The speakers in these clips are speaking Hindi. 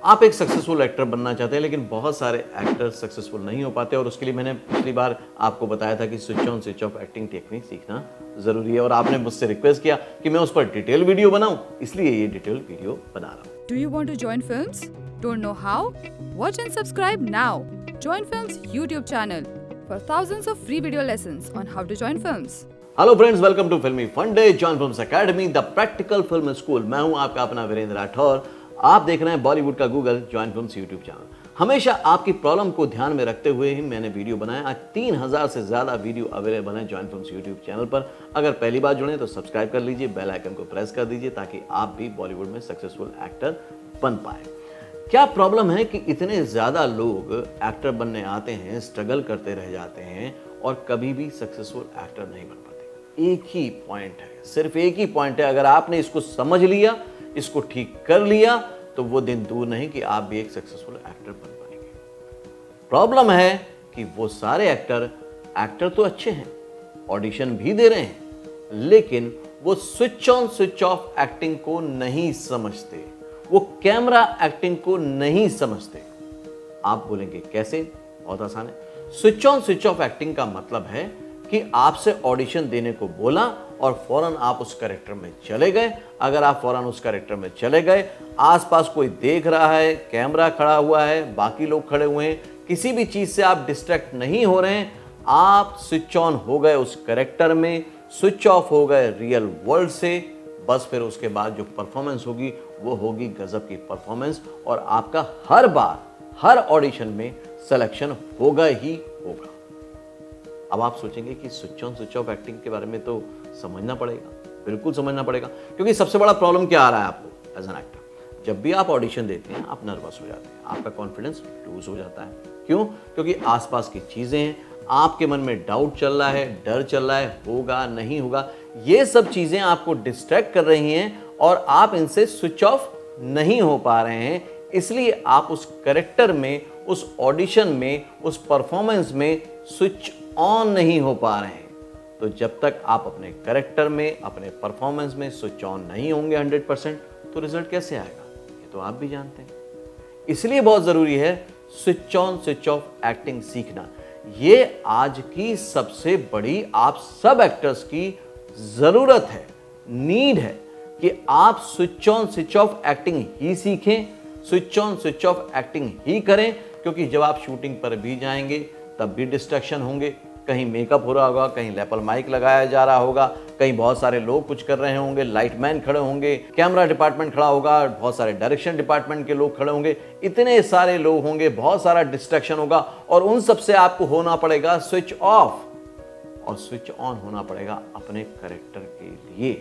आप एक सक्सेसफुल एक्टर बनना चाहते हैं, लेकिन बहुत सारे एक्टर सक्सेसफुल नहीं हो पाते, और उसके लिए मैंने पिछली बार आपको बताया था कि switch on switch off acting technique सीखना ज़रूरी है, और आपने मुझसे रिक्वेस्ट किया कि मैं उस पर डिटेल वीडियो बनाऊं, इसलिए ये डिटेल वीडियो बना रहा हूँ। Do you want to join films? Don't know how? Watch and subscribe now. Join Films YouTube channel for thousands of free video lessons on how to join films. Hello friends, welcome to Filmy fun day, join films academy, the practical film school. मैं हूं आपका अपना वीरेंद्र राठौर। आप देख रहे हैं बॉलीवुड का Google, join films YouTube channel. हमेशा आपकी प्रॉब्लम को ध्यान में रखते हुए ही मैंने वीडियो बनाया। आज 3000 से ज्यादा वीडियो अवेलेबल है जॉइन फिल्म्स यूट्यूब चैनल पर। अगर पहली बार जुड़े तो सब्सक्राइब कर लीजिए, बेल आइकन को प्रेस कर दीजिए, ताकि आप भी बॉलीवुड में सक्सेसफुल एक्टर बन पाए। क्या प्रॉब्लम है कि इतने ज्यादा लोग एक्टर बनने आते हैं, स्ट्रगल करते रह जाते हैं और कभी भी सक्सेसफुल एक्टर नहीं बन पाते। एक ही पॉइंट है, सिर्फ एक ही पॉइंट है। अगर आपने इसको समझ लिया, इसको ठीक कर लिया, तो वो दिन दूर नहीं कि आप भी एक सक्सेसफुल एक्टर बन पाएंगे। प्रॉब्लम है कि वो सारे एक्टर तो अच्छे हैं, ऑडिशन भी दे रहे हैं, लेकिन वो switch on switch off acting को नहीं समझते, वो कैमरा एक्टिंग को नहीं समझते। आप बोलेंगे कैसे? बहुत आसान है। Switch on switch off acting का मतलब है कि आपसे ऑडिशन देने को बोला और फौरन आप उस कैरेक्टर में चले गए। अगर आप फौरन उस कैरेक्टर में चले गए, आसपास कोई देख रहा है, कैमरा खड़ा हुआ है, बाकी लोग खड़े हुए हैं, किसी भी चीज से आप डिस्ट्रैक्ट नहीं हो रहे हैं, आप स्विच ऑन हो गए उस कैरेक्टर में, स्विच ऑफ हो गए रियल वर्ल्ड से। बस फिर उसके बाद जो परफॉर्मेंस होगी वो होगी गजब की परफॉर्मेंस, और आपका हर बार हर ऑडिशन में सिलेक्शन होगा ही होगा। अब आप सोचेंगे कि switch on switch off acting के बारे में तो समझना पड़ेगा, बिल्कुल समझना पड़ेगा, क्योंकि सबसे बड़ा प्रॉब्लम क्या आ रहा है आपको एज एन एक्टर? जब भी आप ऑडिशन देते हैं आप नर्वस हो जाते हैं, आपका कॉन्फिडेंस लूज हो जाता है। क्यों? क्योंकि आसपास की चीजें हैं, आपके मन में डाउट चल रहा है, डर चल रहा है, होगा नहीं होगा, ये सब चीजें आपको डिस्ट्रैक्ट कर रही हैं और आप इनसे स्विच ऑफ नहीं हो पा रहे हैं। इसलिए आप उस कैरेक्टर में, उस ऑडिशन में, उस परफॉर्मेंस में स्विच ऑन नहीं हो पा रहे हैं। तो जब तक आप अपने कैरेक्टर में, अपने परफॉर्मेंस में स्विच ऑन नहीं होंगे 100%, तो रिजल्ट कैसे आएगा? ये तो आप भी जानते हैं। इसलिए बहुत जरूरी है switch on switch off acting सीखना। ये आज की सबसे बड़ी आप सब एक्टर्स की जरूरत है, नीड है कि आप switch on switch off acting ही सीखें, switch on switch off acting ही करें। क्योंकि जब आप शूटिंग पर भी जाएंगे तब भी डिस्ट्रैक्शन होंगे, कहीं मेकअप हो रहा होगा, कहीं लैपल माइक लगाया जा रहा होगा, कहीं बहुत सारे लोग कुछ कर रहे होंगे, लाइटमैन खड़े होंगे, कैमरा डिपार्टमेंट खड़ा होगा, बहुत सारे डायरेक्शन डिपार्टमेंट के लोग खड़े होंगे, इतने सारे लोग होंगे, बहुत सारा डिस्ट्रैक्शन होगा, और उन सब से आपको होना पड़ेगा स्विच ऑफ और स्विच ऑन होना पड़ेगा अपने कैरेक्टर के लिए।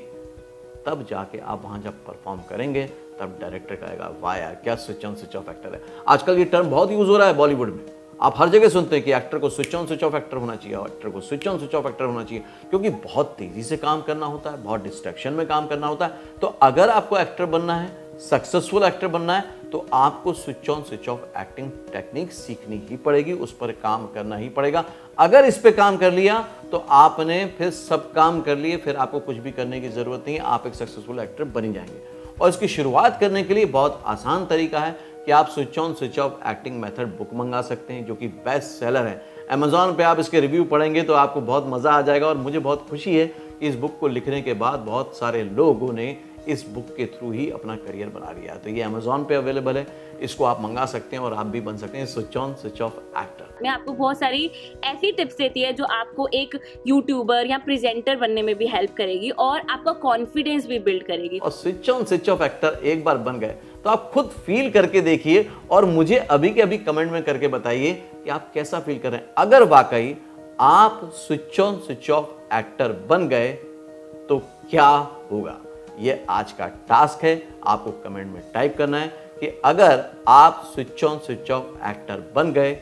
तब जाके आप वहां जब परफॉर्म करेंगे तब डायरेक्टर कहेगा वाह यार क्या switch on switch off actor है। आजकल ये टर्म बहुत यूज हो रहा है बॉलीवुड में, आप हर जगह सुनते हैं कि एक्टर को switch on switch off actor होना चाहिए, एक्टर को switch on switch off actor होना चाहिए, क्योंकि बहुत तेजी से काम करना होता है, बहुत डिस्ट्रैक्शन में काम करना होता है। तो अगर आपको एक्टर बनना है, सक्सेसफुल एक्टर बनना है, तो आपको switch on switch off acting technique सीखनी ही पड़ेगी, उस पर काम करना ही पड़ेगा। अगर इस पे काम कर लिया तो आपने फिर सब काम कर लिए, फिर आपको कुछ भी करने की जरूरत नहीं है, आप एक सक्सेसफुल एक्टर बन जाएंगे। और इसकी शुरुआत करने के लिए बहुत आसान तरीका है कि आप switch on switch off acting method book मंगा सकते हैं, जो कि बेस्ट सेलर है। अमेजॉन पे आप इसके रिव्यू पढ़ेंगे तो आपको बहुत मजा आ जाएगा, और मुझे बहुत खुशी है कि इस बुक को लिखने के बाद बहुत सारे लोगों ने इस बुक के थ्रू ही अपना करियर बना लिया है। तो ये अमेजॉन पे अवेलेबल है, इसको आप मंगा सकते हैं और आप भी बन सकते हैं switch on switch off actor. मैं आपको बहुत सारी ऐसी टिप्स देती है जो आपको एक यूट्यूबर या प्रेजेंटर बनने में भी हेल्प करेगी और आपका कॉन्फिडेंस भी बिल्ड करेगी। और switch on switch off actor एक बार बन गए तो आप खुद फील करके देखिए और मुझे अभी के अभी कमेंट में करके बताइए कि आप कैसा फील कर रहे हैं। अगर वाकई आप switch on switch off actor बन गए तो क्या होगा? ये आज का टास्क है, आपको कमेंट में टाइप करना है कि अगर आप switch on switch off actor बन गए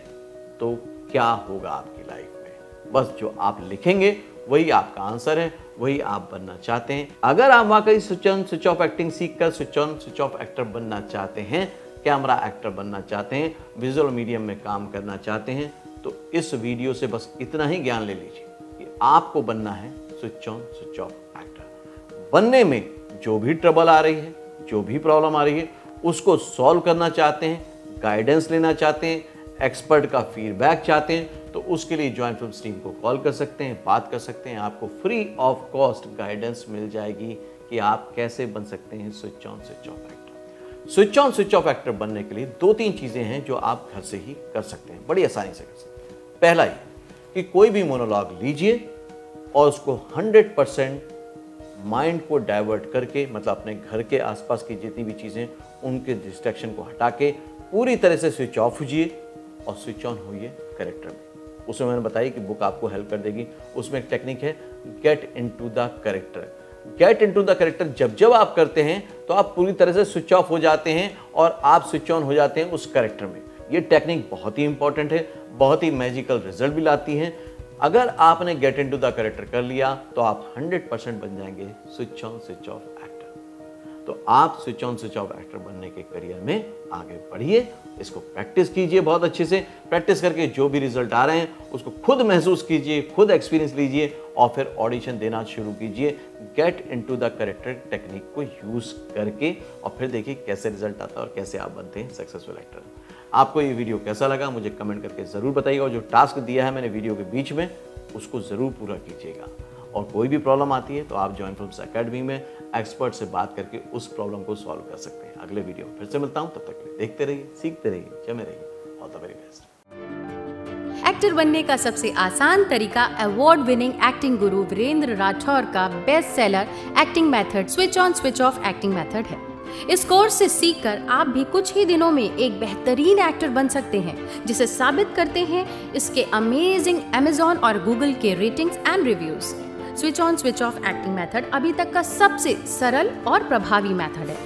तो क्या होगा आपकी लाइफ में। बस जो आप लिखेंगे वही आपका आंसर है, वही आप बनना चाहते हैं। अगर आप वाकई switch on switch off acting सीखकर switch on switch off actor बनना चाहते हैं, कैमरा एक्टर बनना चाहते हैं, विजुअल मीडियम में काम करना चाहते हैं, तो इस वीडियो से बस इतना ही ज्ञान ले लीजिए कि आपको बनना है switch on switch off actor. बनने में जो भी ट्रबल आ रही है, जो भी प्रॉब्लम आ रही है, उसको सॉल्व करना चाहते हैं, गाइडेंस लेना चाहते हैं, एक्सपर्ट का फीडबैक चाहते हैं, तो उसके लिए जॉइंट फिल्म्स टीम को कॉल कर सकते हैं, बात कर सकते हैं। आपको फ्री ऑफ कॉस्ट गाइडेंस मिल जाएगी कि आप कैसे बन सकते हैं switch on switch off actor. Switch on switch off actor बनने के लिए 2-3 चीज़ें हैं जो आप घर से ही कर सकते हैं, बड़ी आसानी से कर सकते हैं। पहला ये कि कोई भी मोनोलॉग लीजिए और उसको 100% माइंड को डाइवर्ट करके, मतलब अपने घर के आसपास की जितनी भी चीज़ें उनके डिस्ट्रैक्शन को हटा के पूरी तरह से स्विच ऑफ कीजिए और स्विच ऑन होइए कैरेक्टर में। उसमें मैंने बताया कि बुक आपको हेल्प कर देगी। उसमें एक टेक्निक है get into the character. Get into the character जब आप करते हैं तो आप पूरी तरह से स्विच ऑफ हो जाते हैं और आप स्विच ऑन हो जाते हैं उस कैरेक्टर में। ये टेक्निक बहुत ही इंपॉर्टेंट है, बहुत ही मैजिकल रिजल्ट भी लाती है। अगर आपने गेट इनटू द कैरेक्टर कर लिया तो आप 100% बन जाएंगे switch on switch off actor. तो आप switch on switch off actor बनने के करियर में आगे बढ़िए, इसको प्रैक्टिस कीजिए बहुत अच्छे से। प्रैक्टिस करके जो भी रिजल्ट आ रहे हैं उसको खुद महसूस कीजिए, खुद एक्सपीरियंस लीजिए और फिर ऑडिशन देना शुरू कीजिए get into the character technique को यूज करके, और फिर देखिए कैसे रिजल्ट आता है और कैसे आप बनते हैं सक्सेसफुल एक्टर। आपको ये वीडियो कैसा लगा मुझे कमेंट करके ज़रूर बताइएगा, और जो टास्क दिया है मैंने वीडियो के बीच में उसको ज़रूर पूरा कीजिएगा। और कोई भी प्रॉब्लम आती है तो आप जॉइंट फिल्म्स एकेडमी में एक्सपर्ट से बात करके उस प्रॉब्लम को सॉल्व कर सकते हैं। अगले वीडियो फिर से मिलता हूं, तब तक के लिए देखते रहिए, सीखते रहिए, जमे रहिए। All the very best. Actor बनने का सबसे आसान तरीका अवार्ड विनिंग एक्टिंग गुरु वीरेंद्र राठौर का best seller acting method switch on switch off acting method है। इस कोर्स से सीखकर आप भी कुछ ही दिनों में एक बेहतरीन एक्टर बन सकते हैं, जिसे साबित करते हैं इसके अमेजिंग Amazon और Google के ratings and reviews. Switch on switch off acting method अभी तक का सबसे सरल और प्रभावी मेथड है,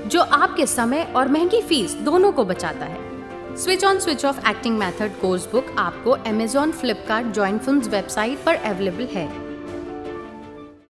जो आपके समय और महंगी फीस दोनों को बचाता है। Switch on switch off acting method course book आपको Amazon, Flipkart, joint films website पर अवेलेबल है।